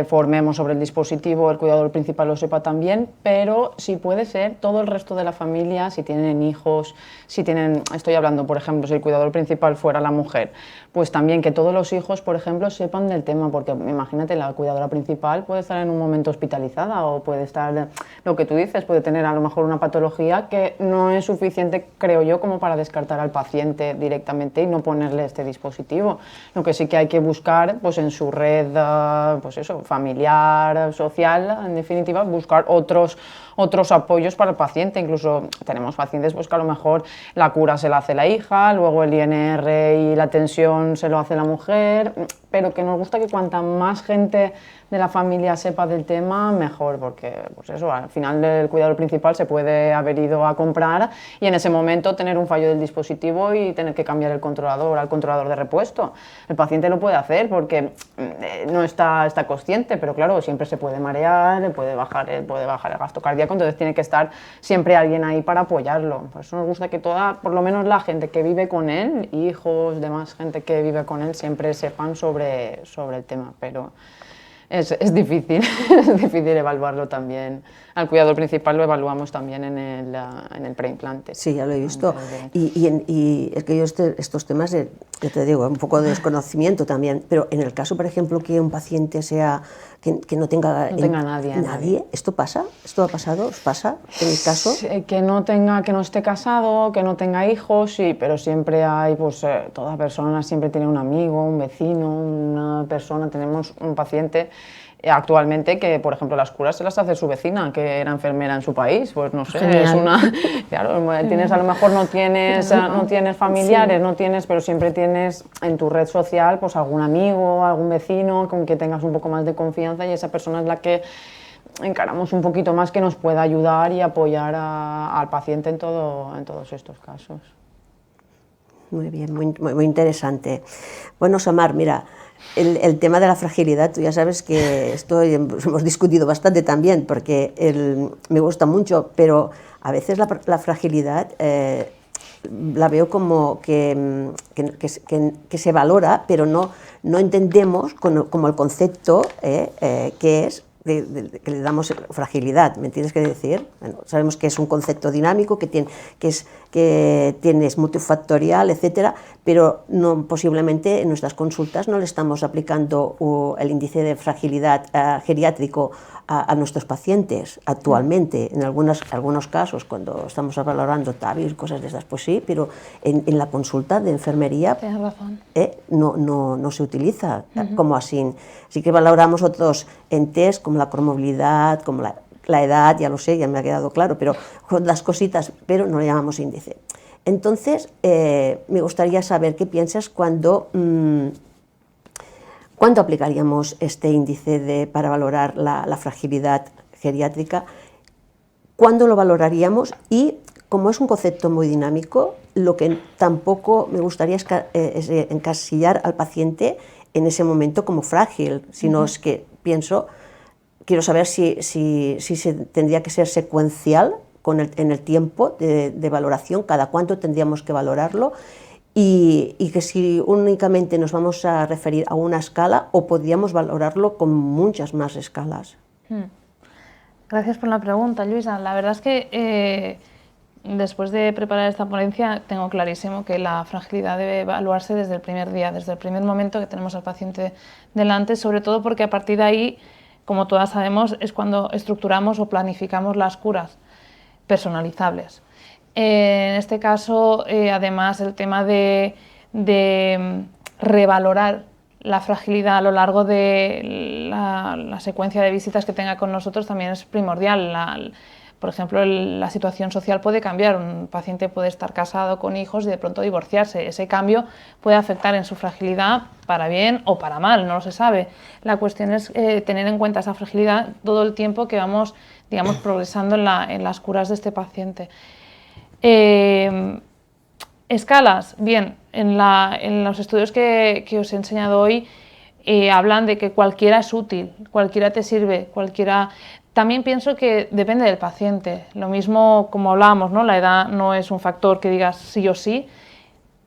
formemos sobre el dispositivo, el cuidador principal lo sepa también, pero si puede ser todo el resto de la familia, si tienen hijos, si tienen, estoy hablando por ejemplo, si el cuidador principal fuera la mujer, pues también que todos los hijos, por ejemplo, sepan del tema, porque imagínate, la cuidadora principal puede estar en un momento hospitalizada o puede estar, lo que tú dices, puede tener a lo mejor una patología que no es suficiente, creo yo, como para descartar al paciente directamente y no ponerle este dispositivo. Lo que sí que hay que buscar, pues en su red, pues eso, familiar, social, en definitiva, buscar otros apoyos para el paciente. Incluso tenemos pacientes pues, que a lo mejor la cura se la hace la hija, luego el INR y la tensión se lo hace la mujer, pero que nos gusta que cuanta más gente de la familia sepa del tema, mejor, porque pues eso, al final el cuidador principal se puede haber ido a comprar y en ese momento tener un fallo del dispositivo y tener que cambiar el controlador al controlador de repuesto. El paciente lo puede hacer porque no está consciente, pero claro, siempre se puede marear, puede bajar el gasto cardíaco, entonces tiene que estar siempre alguien ahí para apoyarlo. Por eso nos gusta que por lo menos la gente que vive con él, hijos, demás gente que vive con él, siempre sepan sobre el tema, pero es difícil, es difícil evaluarlo también. Al cuidador principal lo evaluamos también en el preimplante. Sí, ya lo he visto. Y es que yo estos temas, ya te digo, un poco de desconocimiento también, pero en el caso, por ejemplo, que un paciente sea, que no tenga nadie, ¿esto pasa? ¿Esto ha pasado? ¿Os pasa en el caso? Que no esté casado, que no tenga hijos, sí, pero siempre hay, pues toda persona siempre tiene un amigo, un vecino, una persona. Tenemos un paciente actualmente que, por ejemplo, las curas se las hace su vecina, que era enfermera en su país, pues no sé, Genial. es una... Claro, tienes, a lo mejor no tienes familiares, Sí. no tienes, pero siempre tienes en tu red social pues algún amigo, algún vecino con que tengas un poco más de confianza y esa persona es la que encaramos un poquito más, que nos pueda ayudar y apoyar al paciente en todos estos casos. Muy bien, muy interesante. Bueno, Samar, mira, el tema de la fragilidad, tú ya sabes que esto hemos discutido bastante también, porque me gusta mucho, pero a veces la fragilidad la veo como que se valora, pero no entendemos como el concepto que es, que le damos fragilidad, ¿me entiendes qué decir? Bueno, sabemos que es un concepto dinámico, que es multifactorial, etcétera, pero posiblemente en nuestras consultas no le estamos aplicando el índice de fragilidad geriátrico a nuestros pacientes actualmente. En algunos casos, cuando estamos valorando TAVI y cosas de esas, pues sí, pero en la consulta de enfermería Tienes razón. no se utiliza como así. Sí que valoramos otros entes como la cromovilidad, como la edad, ya lo sé, ya me ha quedado claro, pero las cositas, pero no le llamamos índice. Entonces, me gustaría saber qué piensas ¿cuándo aplicaríamos este índice para valorar la fragilidad geriátrica? ¿Cuándo lo valoraríamos? Y como es un concepto muy dinámico, lo que tampoco me gustaría es encasillar al paciente en ese momento como frágil, sino es que quiero saber si se tendría que ser secuencial en el tiempo de valoración, cada cuánto tendríamos que valorarlo, y que si únicamente nos vamos a referir a una escala o podríamos valorarlo con muchas más escalas. Gracias por la pregunta, Luisa. La verdad es que después de preparar esta ponencia tengo clarísimo que la fragilidad debe evaluarse desde el primer día, desde el primer momento que tenemos al paciente delante, sobre todo porque a partir de ahí, como todas sabemos, es cuando estructuramos o planificamos las curas personalizables. En este caso, además, el tema de revalorar la fragilidad a lo largo de la secuencia de visitas que tenga con nosotros también es primordial. Por ejemplo, la situación social puede cambiar. Un paciente puede estar casado con hijos y de pronto divorciarse. Ese cambio puede afectar en su fragilidad para bien o para mal, no se sabe. La cuestión es tener en cuenta esa fragilidad todo el tiempo que vamos, digamos, progresando en las curas de este paciente. Escalas, bien, en los estudios que os he enseñado hoy hablan de que cualquiera es útil, cualquiera te sirve, cualquiera También pienso que depende del paciente. Lo mismo, como hablábamos, ¿no? La edad no es un factor que digas sí o sí.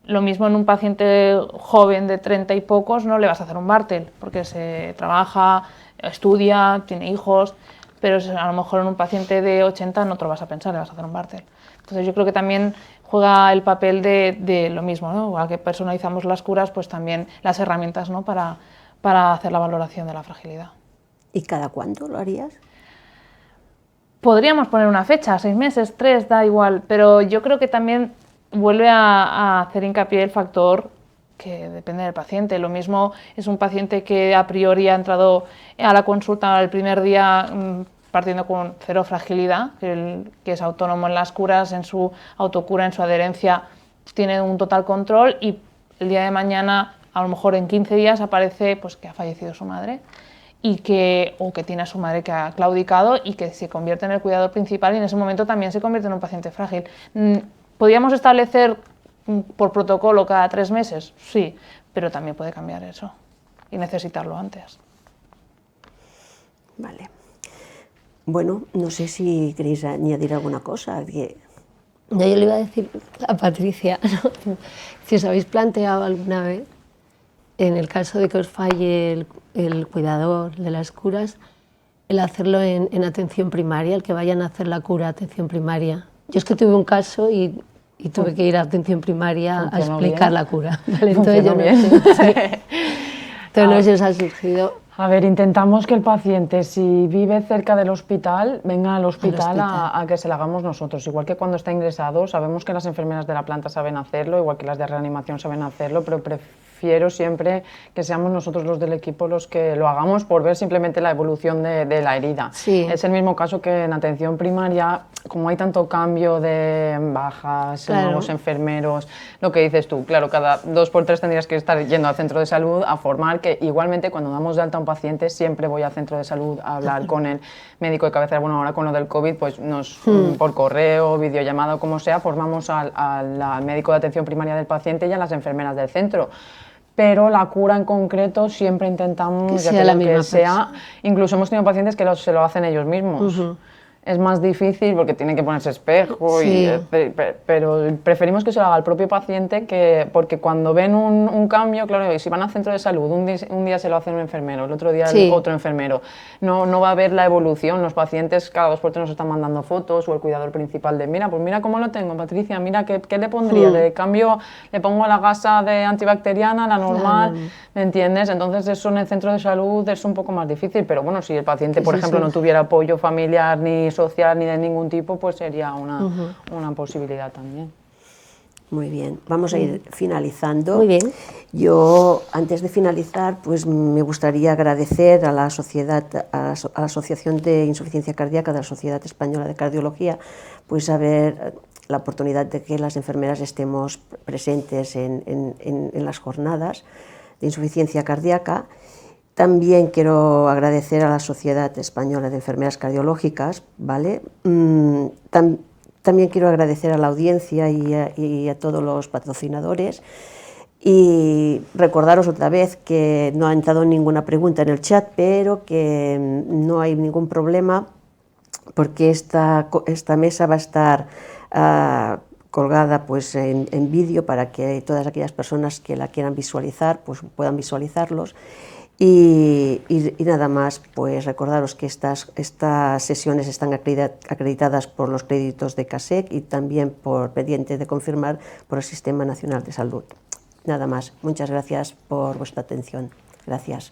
Lo mismo en un paciente joven de 30 y pocos no le vas a hacer un Bartel, porque se trabaja, estudia, tiene hijos, pero a lo mejor en un paciente de 80 no te lo vas a pensar, le vas a hacer un Bartel. Entonces yo creo que también juega el papel de lo mismo, ¿no? Igual que personalizamos las curas, pues también las herramientas, ¿no? para hacer la valoración de la fragilidad. ¿Y cada cuánto lo harías? Podríamos poner una fecha, 6 meses, 3, da igual, pero yo creo que también vuelve a hacer hincapié el factor que depende del paciente. Lo mismo es un paciente que a priori ha entrado a la consulta el primer día partiendo con cero fragilidad, que es autónomo en las curas, en su autocura, en su adherencia, tiene un total control, y el día de mañana, a lo mejor en 15 días, aparece pues, que ha fallecido su madre, o que tiene a su madre que ha claudicado y que se convierte en el cuidador principal, y en ese momento también se convierte en un paciente frágil. ¿Podríamos establecer por protocolo cada 3 meses? Sí, pero también puede cambiar eso y necesitarlo antes. Vale. Bueno, no sé si queréis añadir alguna cosa. Yo le iba a decir a Patricia, ¿no? Si os habéis planteado alguna vez, en el caso de que os falle el cuidador de las curas, el hacerlo en atención primaria, el que vayan a hacer la cura a atención primaria. Yo es que tuve un caso y tuve que ir a atención primaria a explicar bien la cura. ¿Vale? Entonces yo no sé, sí. Entonces no sé si os ha surgido. A ver, intentamos que el paciente, si vive cerca del hospital, venga al hospital a que se lo hagamos nosotros. Igual que cuando está ingresado, sabemos que las enfermeras de la planta saben hacerlo, igual que las de reanimación saben hacerlo, pero prefiero siempre que seamos nosotros los del equipo los que lo hagamos, por ver simplemente la evolución de la herida. Sí. Es el mismo caso que en atención primaria, como hay tanto cambio de bajas, claro, nuevos enfermeros, lo que dices tú, claro, cada 2 por 3 tendrías que estar yendo al centro de salud a formar, que igualmente cuando damos de alta a un paciente siempre voy al centro de salud a hablar con el médico de cabecera. Bueno, ahora con lo del COVID, pues por correo, videollamada o como sea, formamos al médico de atención primaria del paciente y a las enfermeras del centro. Pero la cura en concreto siempre intentamos que sea la misma persona. Incluso hemos tenido pacientes que se lo hacen ellos mismos. Es más difícil porque tienen que ponerse espejo, sí, pero preferimos que se lo haga el propio paciente, porque cuando ven un cambio, claro, y si van al centro de salud, un día se lo hace un enfermero, el otro día sí, otro enfermero, no va a ver la evolución. Los pacientes cada 2 por 3 nos están mandando fotos, o el cuidador principal de mira, pues mira cómo lo tengo, Patricia, mira qué le pondría, le cambio, le pongo la gasa de antibacteriana, la normal, ¿me entiendes? Entonces eso en el centro de salud es un poco más difícil, pero bueno, si el paciente, por ejemplo, no tuviera apoyo familiar ni social ni de ningún tipo, pues sería una posibilidad también. Muy bien, vamos a ir finalizando. Muy bien. Yo, antes de finalizar, pues me gustaría agradecer a la Asociación de Insuficiencia Cardíaca de la Sociedad Española de Cardiología, pues haber la oportunidad de que las enfermeras estemos presentes en las jornadas de insuficiencia cardíaca. También quiero agradecer a la Sociedad Española de Enfermeras Cardiológicas, ¿vale? También quiero agradecer a la audiencia y a todos los patrocinadores, y recordaros otra vez que no ha entrado ninguna pregunta en el chat, pero que no hay ningún problema, porque esta mesa va a estar colgada pues, en vídeo, para que todas aquellas personas que la quieran visualizar pues, puedan visualizarlos. Y nada más, pues recordaros que estas sesiones están acreditadas por los créditos de CASEC y también pendiente de confirmar por el Sistema Nacional de Salud. Nada más, muchas gracias por vuestra atención. Gracias.